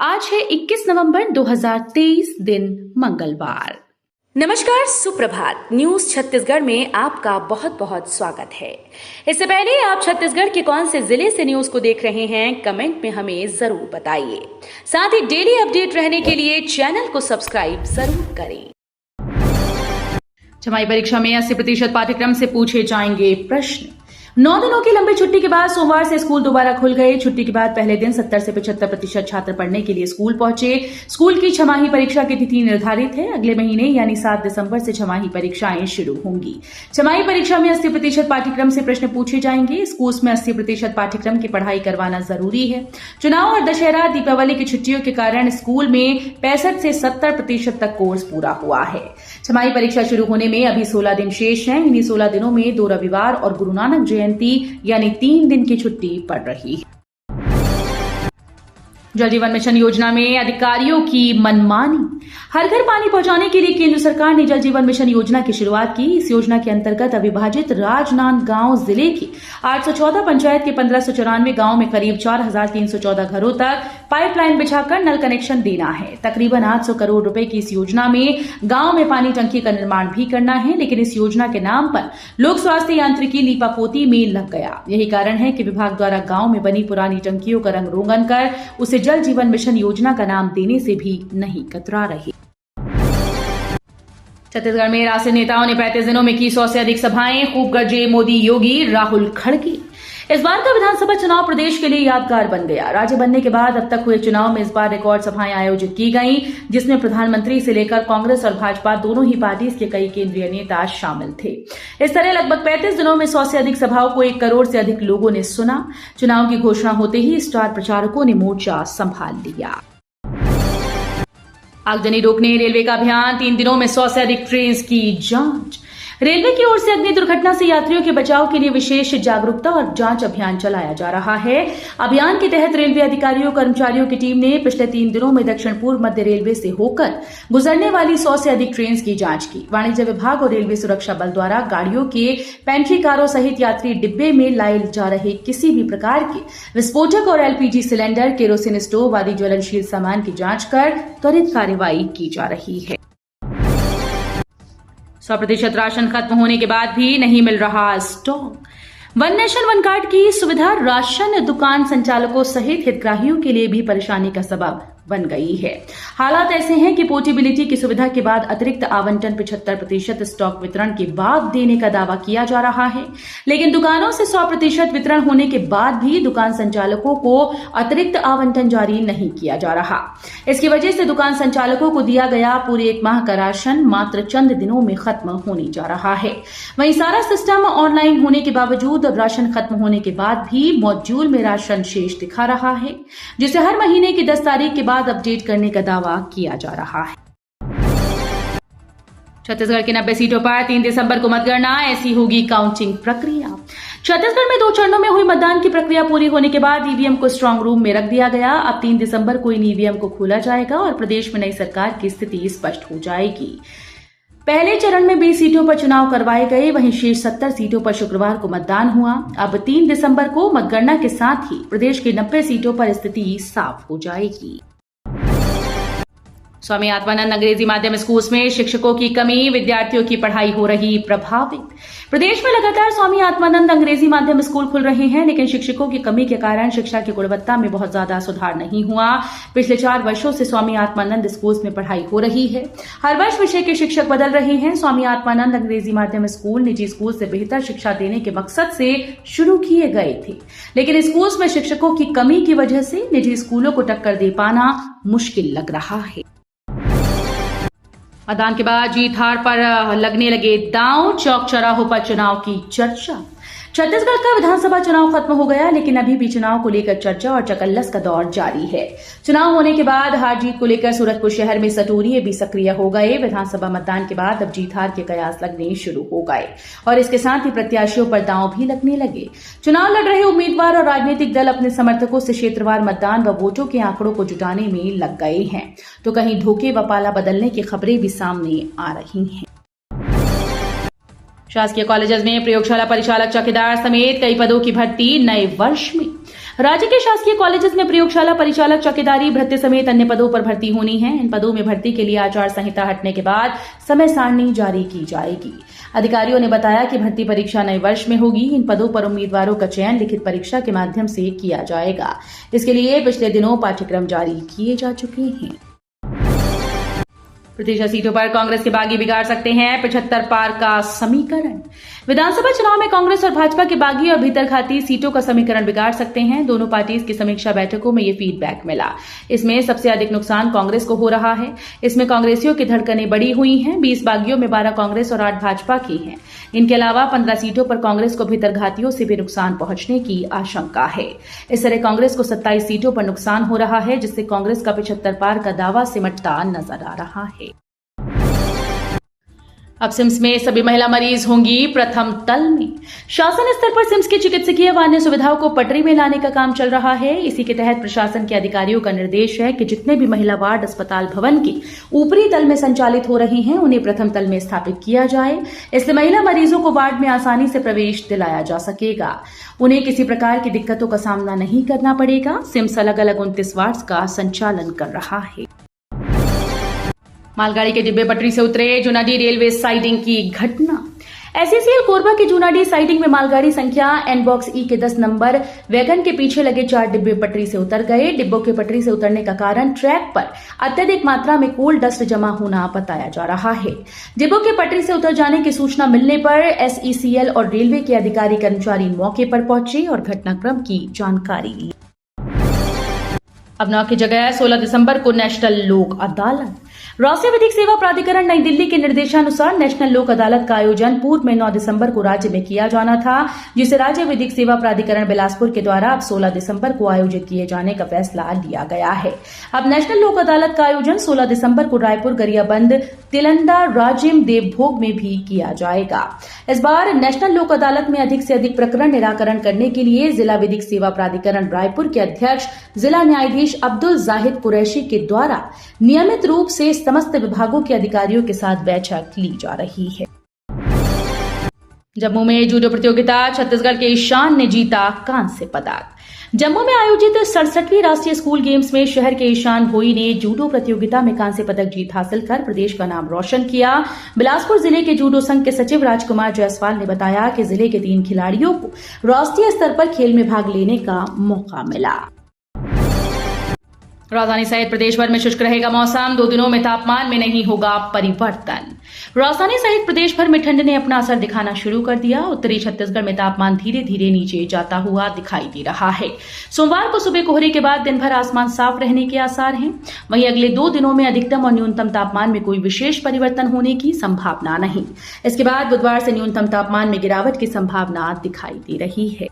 आज है 21 नवंबर 2023 दिन मंगलवार। नमस्कार, सुप्रभात। न्यूज छत्तीसगढ़ में आपका बहुत बहुत स्वागत है। इससे पहले आप छत्तीसगढ़ के कौन से जिले से न्यूज को देख रहे हैं, कमेंट में हमें जरूर बताइए। साथ ही डेली अपडेट रहने के लिए चैनल को सब्सक्राइब जरूर करें। छमाही परीक्षा में 80% पाठ्यक्रम से पूछे जाएंगे प्रश्न। 9 दिनों की लंबी छुट्टी के बाद सोमवार से स्कूल दोबारा खुल गए। छुट्टी के बाद पहले दिन 70 से 75% छात्र पढ़ने के लिए स्कूल पहुंचे। स्कूल की छमाही परीक्षा की तिथि निर्धारित है। अगले महीने यानी 7 दिसंबर से छमाही परीक्षाएं शुरू होंगी। छमाही परीक्षा में 80% पाठ्यक्रम से प्रश्न पूछे जाएंगे। स्कूल में 80% पाठ्यक्रम की पढ़ाई करवाना जरूरी है। चुनाव और दशहरा दीपावली की छुट्टियों के कारण स्कूल में 65 से 70% तक कोर्स पूरा हुआ है। छमाही परीक्षा शुरू होने में अभी 16 दिन शेष हैं। इन्हीं 16 दिनों में 2 रविवार और गुरु नानक जयंती यानी 3 दिन की छुट्टी पड़ रही है। जल जीवन मिशन योजना में अधिकारियों की मनमानी। हर घर पानी पहुंचाने के लिए केंद्र सरकार ने जल जीवन मिशन योजना की शुरुआत की। इस योजना के अंतर्गत अविभाजित राजनांदगांव जिले की 814 पंचायत के 1594 गांव में करीब 4314 घरों तक पाइपलाइन बिछाकर नल कनेक्शन देना है। तकरीबन 800 करोड़ रुपए की इस योजना में गांव में पानी टंकी का निर्माण भी करना है, लेकिन इस योजना के नाम पर लोक स्वास्थ्य यांत्रिकी लीपापोती में लग गया। यही कारण है कि विभाग द्वारा गांव में बनी पुरानी टंकियों का रंग रोगन कर उसे जल जीवन मिशन योजना का नाम देने से भी नहीं कतरा रही। छत्तीसगढ़ में राष्ट्रीय नेताओं ने 35 दिनों में की 100 से अधिक सभाएं। खूब गरजे मोदी, योगी, राहुल खड़गे। इस बार का विधानसभा चुनाव प्रदेश के लिए यादगार बन गया। राज्य बनने के बाद अब तक हुए चुनाव में इस बार रिकॉर्ड सभाएं आयोजित की गईं, जिसमें प्रधानमंत्री से लेकर कांग्रेस और भाजपा दोनों ही पार्टी के कई केंद्रीय नेता शामिल थे। इस तरह लगभग 35 दिनों में 100 से अधिक सभाओं को 1 करोड़ से अधिक लोगों ने सुना। चुनाव की घोषणा होते ही स्टार प्रचारकों ने मोर्चा संभाल लिया। आगजनी रोकने रेलवे का अभियान। 3 दिनों में 100 से अधिक ट्रेन की जांच। रेलवे की ओर से अग्नि दुर्घटना से यात्रियों के बचाव के लिए विशेष जागरूकता और जांच अभियान चलाया जा रहा है। अभियान के तहत रेलवे अधिकारियों कर्मचारियों की टीम ने पिछले 3 दिनों में दक्षिण पूर्व मध्य रेलवे से होकर गुजरने वाली 100 से अधिक ट्रेन की जांच की। वाणिज्य विभाग और रेलवे सुरक्षा बल द्वारा गाड़ियों के पेंट्री कारों सहित यात्री डिब्बे में लाए जा रहे किसी भी प्रकार के विस्फोटक और एलपीजी सिलेंडर, केरोसिन स्टोव आदि ज्वलनशील सामान की जांच कर त्वरित कार्रवाई की जा रही है। 100% राशन खत्म होने के बाद भी नहीं मिल रहा stock. One nation one card की सुविधा राशन दुकान संचालकों सहित हितग्राहियों के लिए भी परेशानी का सबब बन गई है। हालात ऐसे हैं कि पोर्टेबिलिटी की सुविधा के बाद अतिरिक्त आवंटन 75% स्टॉक वितरण के बाद देने का दावा किया जा रहा है, लेकिन दुकानों से 100% वितरण होने के बाद भी दुकान संचालकों को अतिरिक्त आवंटन जारी नहीं किया जा रहा। इसकी वजह से दुकान संचालकों को दिया गया पूरे 1 माह का राशन मात्र चंद दिनों में खत्म होने जा रहा है। वहीं सारा सिस्टम ऑनलाइन होने के बावजूद राशन खत्म होने के बाद भी मॉड्यूल में राशन शेष दिखा रहा है, जिसे हर महीने की 10 तारीख के बाद अपडेट करने का दावा किया जा रहा है। छत्तीसगढ़ की 90 सीटों पर 3 दिसंबर को मतगणना। ऐसी होगी काउंटिंग प्रक्रिया। छत्तीसगढ़ में 2 चरणों में हुई मतदान की प्रक्रिया पूरी होने के बाद ईवीएम को स्ट्रांग रूम में रख दिया गया। अब 3 दिसंबर को इन ईवीएम को खोला जाएगा और प्रदेश में नई सरकार की स्थिति स्पष्ट हो जाएगी। पहले चरण में 20 सीटों पर चुनाव करवाए गए, वहीं शेष 70 सीटों पर शुक्रवार को मतदान हुआ। अब 3 दिसंबर को मतगणना के साथ ही प्रदेश की 90 सीटों पर स्थिति साफ हो जाएगी। स्वामी आत्मानंद अंग्रेजी माध्यम स्कूल में शिक्षकों की कमी, विद्यार्थियों की पढ़ाई हो रही प्रभावित। प्रदेश में लगातार स्वामी आत्मानंद अंग्रेजी माध्यम स्कूल खुल रहे हैं, लेकिन शिक्षकों की कमी के कारण शिक्षा की गुणवत्ता में बहुत ज्यादा सुधार नहीं हुआ। पिछले 4 वर्षों से स्वामी आत्मानंद स्कूल में पढ़ाई हो रही है। हर वर्ष विषय के शिक्षक बदल रहे हैं। स्वामी आत्मानंद अंग्रेजी माध्यम स्कूल निजी स्कूल से बेहतर शिक्षा देने के मकसद से शुरू किए गए थे, लेकिन स्कूल में शिक्षकों की कमी की वजह से निजी स्कूलों को टक्कर दे पाना मुश्किल लग रहा है। मतदान के बाद जीत हार पर लगने लगे दांव। चौक चौराहों पर चुनाव की चर्चा। छत्तीसगढ़ का विधानसभा चुनाव खत्म हो गया, लेकिन अभी भी चुनाव को लेकर चर्चा और चकल्लस का दौर जारी है। चुनाव होने के बाद हार जीत को लेकर सूरजपुर शहर में सटोरिये भी सक्रिय हो गए। विधानसभा मतदान के बाद अब जीत हार के कयास लगने शुरू हो गए और इसके साथ ही प्रत्याशियों पर दांव भी लगने लगे। चुनाव लड़ रहे उम्मीदवार और राजनीतिक दल अपने समर्थकों से क्षेत्रवार मतदान व वोटों के आंकड़ों को जुटाने में लग गए हैं, तो कहीं धोखे व पाला बदलने की खबरें भी सामने आ रही हैं। शासकीय कॉलेजेस में प्रयोगशाला परिचालक, चौकीदार समेत कई पदों की भर्ती नए वर्ष में। राज्य के शासकीय कॉलेजेस में प्रयोगशाला परिचालक, चौकीदारी भत्ते समेत अन्य पदों पर भर्ती होनी है। इन पदों में भर्ती के लिए आचार संहिता हटने के बाद समय सारणी जारी की जाएगी। अधिकारियों ने बताया कि भर्ती परीक्षा नए वर्ष में होगी। इन पदों पर उम्मीदवारों का चयन लिखित परीक्षा के माध्यम से किया जाएगा। इसके लिए पिछले दिनों पाठ्यक्रम जारी किए जा चुके हैं। प्रतिशत सीटों पर कांग्रेस के बागी बिगाड़ सकते हैं 75 पार का समीकरण। विधानसभा चुनाव में कांग्रेस और भाजपा के बागी और भीतरघाती सीटों का समीकरण बिगाड़ सकते हैं। दोनों पार्टीज की समीक्षा बैठकों में ये फीडबैक मिला। इसमें सबसे अधिक नुकसान कांग्रेस को हो रहा है। इसमें कांग्रेसियों की धड़कनें बढ़ी हुई हैं। 20 बागियों में 12 कांग्रेस और 8 भाजपा की हैं। इनके अलावा 15 सीटों पर कांग्रेस को भीतरघातियों से भी नुकसान पहुंचने की आशंका है। इस तरह कांग्रेस को 27 सीटों पर नुकसान हो रहा है, जिससे कांग्रेस का 75 पार का दावा सिमटता नजर आ रहा है। अब सिम्स में सभी महिला मरीज होंगी प्रथम तल में। शासन स्तर पर सिम्स की चिकित्सकीय व अन्य सुविधाओं को पटरी में लाने का काम चल रहा है। इसी के तहत प्रशासन के अधिकारियों का निर्देश है कि जितने भी महिला वार्ड अस्पताल भवन के ऊपरी तल में संचालित हो रहे हैं, उन्हें प्रथम तल में स्थापित किया जाए। इससे महिला मरीजों को वार्ड में आसानी से प्रवेश दिलाया जा सकेगा। उन्हें किसी प्रकार की दिक्कतों का सामना नहीं करना पड़ेगा। सिम्स अलग अलग 29 वार्ड का संचालन कर रहा है। मालगाड़ी के डिब्बे पटरी से उतरे, जूनाडी रेलवे साइडिंग की घटना। एसईसीएल कोरबा की जूनाडी साइडिंग में मालगाड़ी संख्या एनबॉक्स ई के 10 नंबर वैगन के पीछे लगे 4 डिब्बे पटरी से उतर गए। डिब्बों के पटरी से उतरने का कारण ट्रैक पर अत्यधिक मात्रा में कोल डस्ट जमा होना बताया जा रहा है। डिब्बों के पटरी से उतर जाने की सूचना मिलने पर एसईसीएल और रेलवे के अधिकारी कर्मचारी मौके पर पहुंचे और घटनाक्रम की जानकारी ली। अब 9 की जगह 16 दिसंबर को नेशनल लोक अदालत। राष्ट्रीय विधिक सेवा प्राधिकरण नई दिल्ली के निर्देशानुसार नेशनल लोक अदालत का आयोजन पूर्व में 9 दिसंबर को राज्य में किया जाना था, जिसे राज्य विधिक सेवा प्राधिकरण बिलासपुर के द्वारा अब 16 दिसंबर को आयोजित किए जाने का फैसला लिया गया है। अब नेशनल लोक अदालत का आयोजन 16 दिसंबर को रायपुर, गरियाबंद, तिलंदा, राजिम, देवभोग में भी किया जाएगा। इस बार नेशनल लोक अदालत में अधिक से अधिक प्रकरण निराकरण करने के लिए जिला विधिक सेवा प्राधिकरण रायपुर के अध्यक्ष जिला न्यायाधीश अब्दुल जाहिद कुरैशी के द्वारा नियमित रूप से समस्त विभागों के अधिकारियों के साथ बैठक ली जा रही है। जम्मू में जूडो प्रतियोगिता, छत्तीसगढ़ के ईशान ने जीता कांस्य पदक। जम्मू में आयोजित 67वीं राष्ट्रीय स्कूल गेम्स में शहर के ईशान भोई ने जूडो प्रतियोगिता में कांस्य पदक जीत हासिल कर प्रदेश का नाम रोशन किया। बिलासपुर जिले के जूडो संघ के सचिव राजकुमार जायसवाल ने बताया कि जिले के 3 खिलाड़ियों को राष्ट्रीय स्तर पर खेल में भाग लेने का मौका मिला। राजधानी सहित प्रदेश भर में शुष्क रहेगा मौसम। 2 दिनों में तापमान में नहीं होगा परिवर्तन। राजधानी सहित प्रदेश भर में ठंड ने अपना असर दिखाना शुरू कर दिया। उत्तरी छत्तीसगढ़ में तापमान धीरे धीरे नीचे जाता हुआ दिखाई दे रहा है। सोमवार को सुबह कोहरे के बाद दिन भर आसमान साफ रहने के आसार हैं। वहीं अगले 2 दिनों में अधिकतम और न्यूनतम तापमान में कोई विशेष परिवर्तन होने की संभावना नहीं। इसके बाद बुधवार से न्यूनतम तापमान में गिरावट की संभावना दिखाई दे रही है।